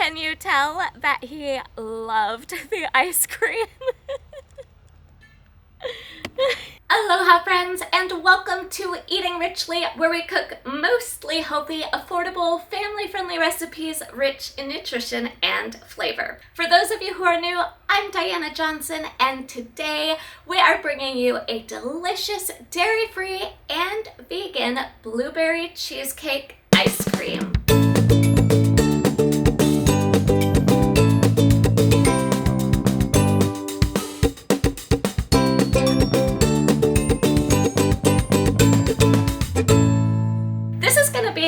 Can you tell that he loved the ice cream? Aloha friends, and welcome to Eating Richly, where we cook mostly healthy, affordable, family-friendly recipes rich in nutrition and flavor. For those of you who are new, I'm Diana Johnson, and today we are bringing you a delicious dairy-free and vegan blueberry cheesecake ice cream.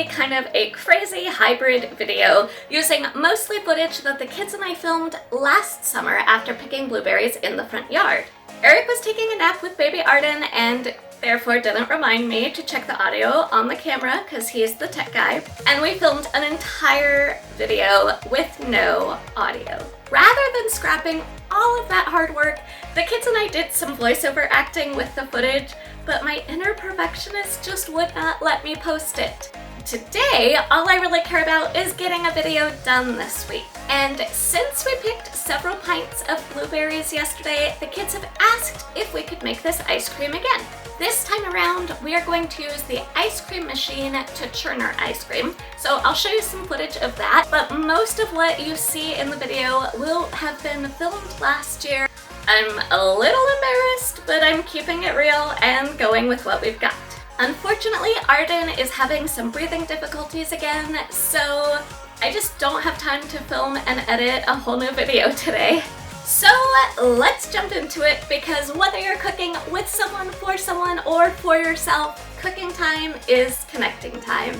Kind of a crazy hybrid video using mostly footage that the kids and I filmed last summer after picking blueberries in the front yard. Eric was taking a nap with baby Arden and therefore didn't remind me to check the audio on the camera because he's the tech guy, and we filmed an entire video with no audio. Rather than scrapping all of that hard work, the kids and I did some voiceover acting with the footage, but my inner perfectionist just would not let me post it. Today, all I really care about is getting a video done this week. And since we picked several pints of blueberries yesterday, the kids have asked if we could make this ice cream again. This time around, we are going to use the ice cream machine to churn our ice cream. So I'll show you some footage of that, but most of what you see in the video will have been filmed last year. I'm a little embarrassed, but I'm keeping it real and going with what we've got. Unfortunately, Arden is having some breathing difficulties again, so I just don't have time to film and edit a whole new video today. So let's jump into it, because whether you're cooking with someone, or for yourself, cooking time is connecting time.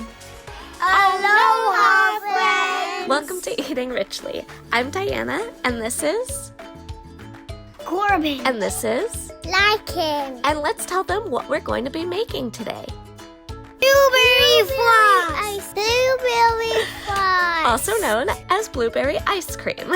Aloha, friends! Welcome to Eating Richly. I'm Diana, and this is Corbin. And this is Lycan. And let's tell them what we're going to be making today. Blueberry frost. Blueberry frost. Also known as blueberry ice cream.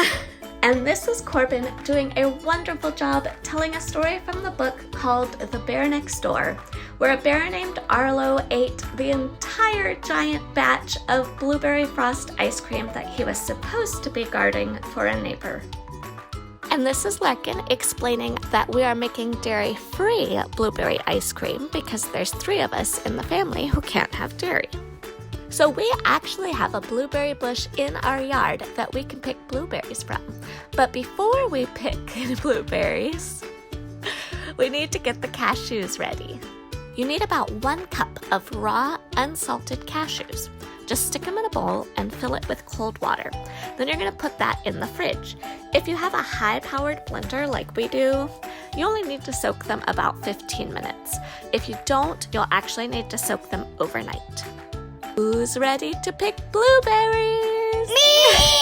And this is Corbin doing a wonderful job telling a story from the book called The Bear Next Door, where a bear named Arlo ate the entire giant batch of blueberry frost ice cream that he was supposed to be guarding for a neighbor. And this is Larkin explaining that we are making dairy-free blueberry ice cream because there's 3 of us in the family who can't have dairy. So we actually have a blueberry bush in our yard that we can pick blueberries from. But before we pick blueberries, we need to get the cashews ready. You need about 1 cup of raw, unsalted cashews. Just stick them in a bowl and fill it with cold water. Then you're going to put that in the fridge. If you have a high-powered blender like we do, you only need to soak them about 15 minutes. If you don't, you'll actually need to soak them overnight. Who's ready to pick blueberries? Me!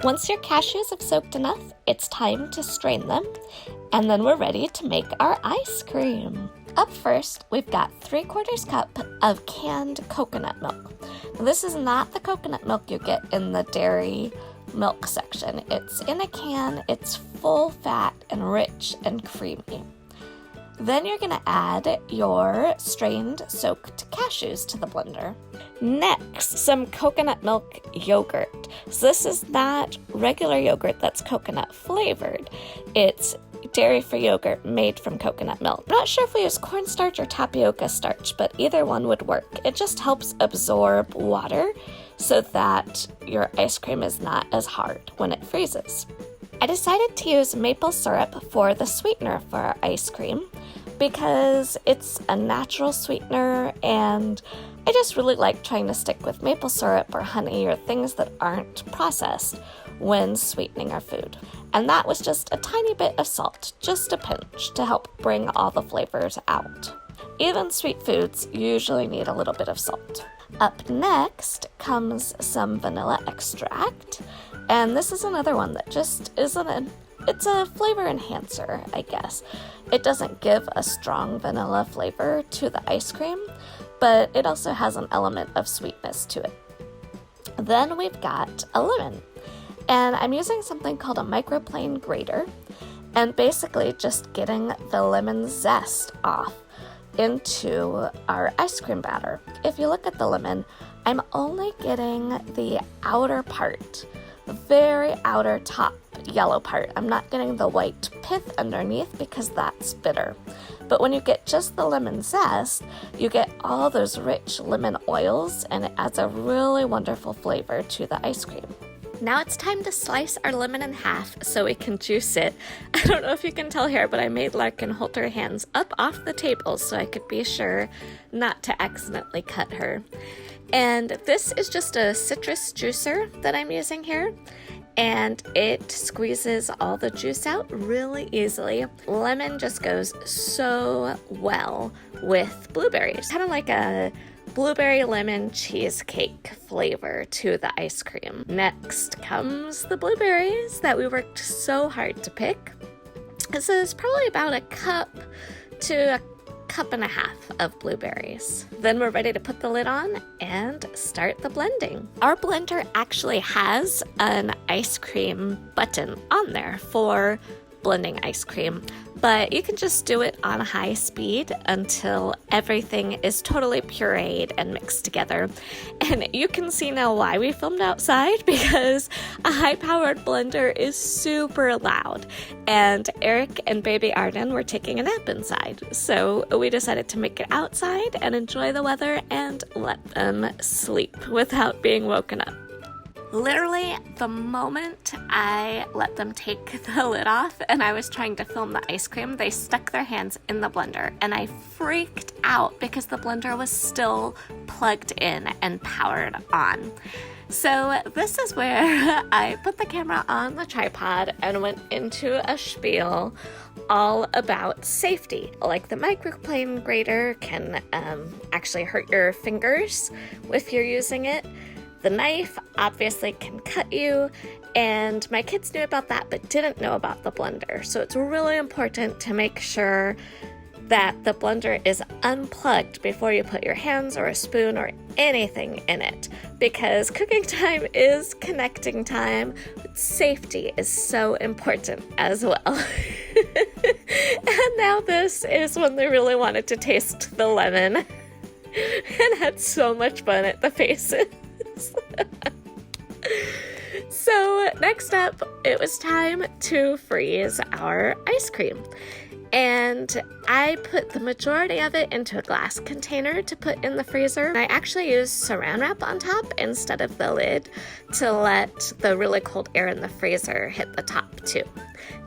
Once your cashews have soaked enough, it's time to strain them, and then we're ready to make our ice cream. Up first, we've got 3/4 cup of canned coconut milk. Now, this is not the coconut milk you get in the dairy milk section. It's in a can, it's full fat and rich and creamy. Then you're gonna add your strained soaked cashews to the blender. Next, some coconut milk yogurt. So this is not regular yogurt that's coconut flavored. It's dairy-free yogurt made from coconut milk. I'm not sure if we use cornstarch or tapioca starch, but either one would work. It just helps absorb water so that your ice cream is not as hard when it freezes. I decided to use maple syrup for the sweetener for our ice cream because it's a natural sweetener and I just really like trying to stick with maple syrup or honey or things that aren't processed when sweetening our food. And that was just a tiny bit of salt, just a pinch, to help bring all the flavors out. Even sweet foods usually need a little bit of salt. Up next comes some vanilla extract, and this is another one that just it's a flavor enhancer, I guess. It doesn't give a strong vanilla flavor to the ice cream, but it also has an element of sweetness to it. Then we've got a lemon, and I'm using something called a microplane grater, and basically just getting the lemon zest off into our ice cream batter. If you look at the lemon, I'm only getting the outer part, the very outer top yellow part. I'm not getting the white pith underneath because that's bitter. But when you get just the lemon zest, you get all those rich lemon oils, and it adds a really wonderful flavor to the ice cream. Now it's time to slice our lemon in half so we can juice it. I don't know if you can tell here, but I made Larkin hold her hands up off the table so I could be sure not to accidentally cut her. And this is just a citrus juicer that I'm using here, and it squeezes all the juice out really easily. Lemon just goes so well with blueberries, kind of like a blueberry lemon cheesecake flavor to the ice cream. Next comes the blueberries that we worked so hard to pick. This is probably about a cup to a cup and a half of blueberries. Then we're ready to put the lid on and start the blending. Our blender actually has an ice cream button on there for blending ice cream, but you can just do it on high speed until everything is totally pureed and mixed together. And you can see now why we filmed outside, because a high-powered blender is super loud, and Eric and baby Arden were taking a nap inside, so we decided to make it outside and enjoy the weather and let them sleep without being woken up. Literally, the moment I let them take the lid off and I was trying to film the ice cream, they stuck their hands in the blender, and I freaked out because the blender was still plugged in and powered on. So this is where I put the camera on the tripod and went into a spiel all about safety. Like the microplane grater can actually hurt your fingers if you're using it. The knife obviously can cut you, and my kids knew about that but didn't know about the blender. So it's really important to make sure that the blender is unplugged before you put your hands or a spoon or anything in it, because cooking time is connecting time, but safety is so important as well. And now this is when they really wanted to taste the lemon and had so much fun at the faces. So next up, it was time to freeze our ice cream. And I put the majority of it into a glass container to put in the freezer. I actually used saran wrap on top instead of the lid to let the really cold air in the freezer hit the top too.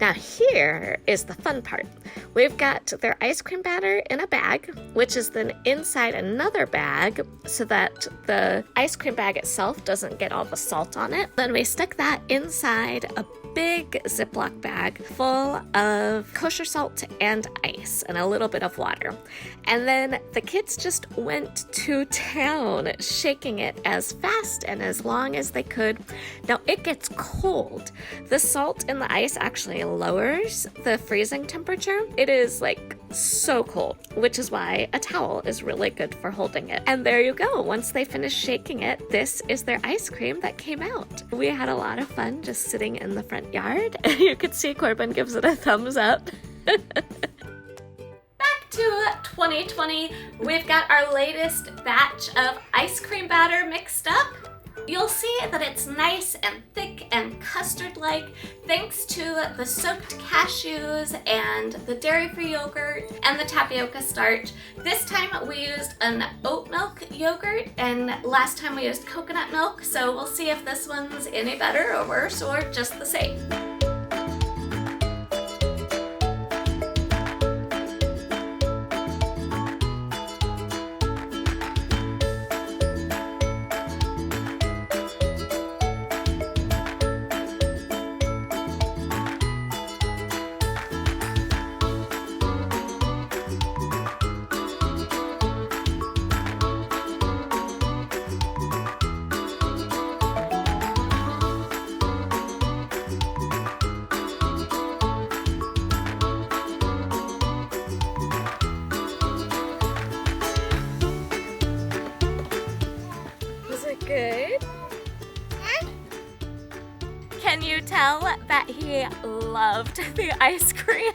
Now here is the fun part. We've got their ice cream batter in a bag, which is then inside another bag so that the ice cream bag itself doesn't get all the salt on it. Then we stuck that inside a big Ziploc bag full of kosher salt and ice and a little bit of water. And then the kids just went to town, shaking it as fast and as long as they could. Now it gets cold. The salt in the ice actually lowers the freezing temperature. It is like so cold, which is why a towel is really good for holding it. And there you go. Once they finish shaking it, this is their ice cream that came out. We had a lot of fun just sitting in the front yard. You could see Corbin gives it a thumbs up. Back to 2020, we've got our latest batch of ice cream batter mixed up. You'll see that it's nice and thick and custard-like thanks to the soaked cashews and the dairy-free yogurt and the tapioca starch. This time we used an oat milk yogurt, and last time we used coconut milk, so we'll see if this one's any better or worse or just the same. Can you tell that he loved the ice cream?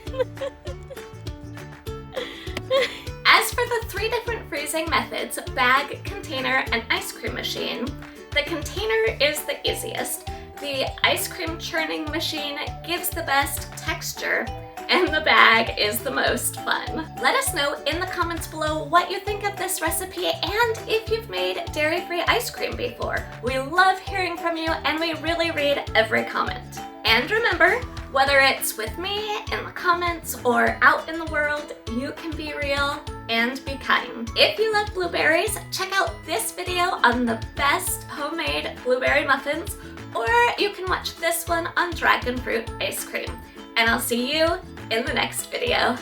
As for the 3 different freezing methods, bag, container, and ice cream machine, the container is the easiest. The ice cream churning machine gives the best texture, and the bag is the most fun. Let us know in the comments below what you think of this recipe and if you've made dairy-free ice cream before. We love hearing from you and we really read every comment. And remember, whether it's with me in the comments or out in the world, you can be real and be kind. If you love blueberries, check out this video on the best homemade blueberry muffins, or you can watch this one on dragon fruit ice cream. And I'll see you in the next video.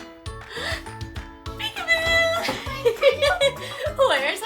Peekaboo! Where's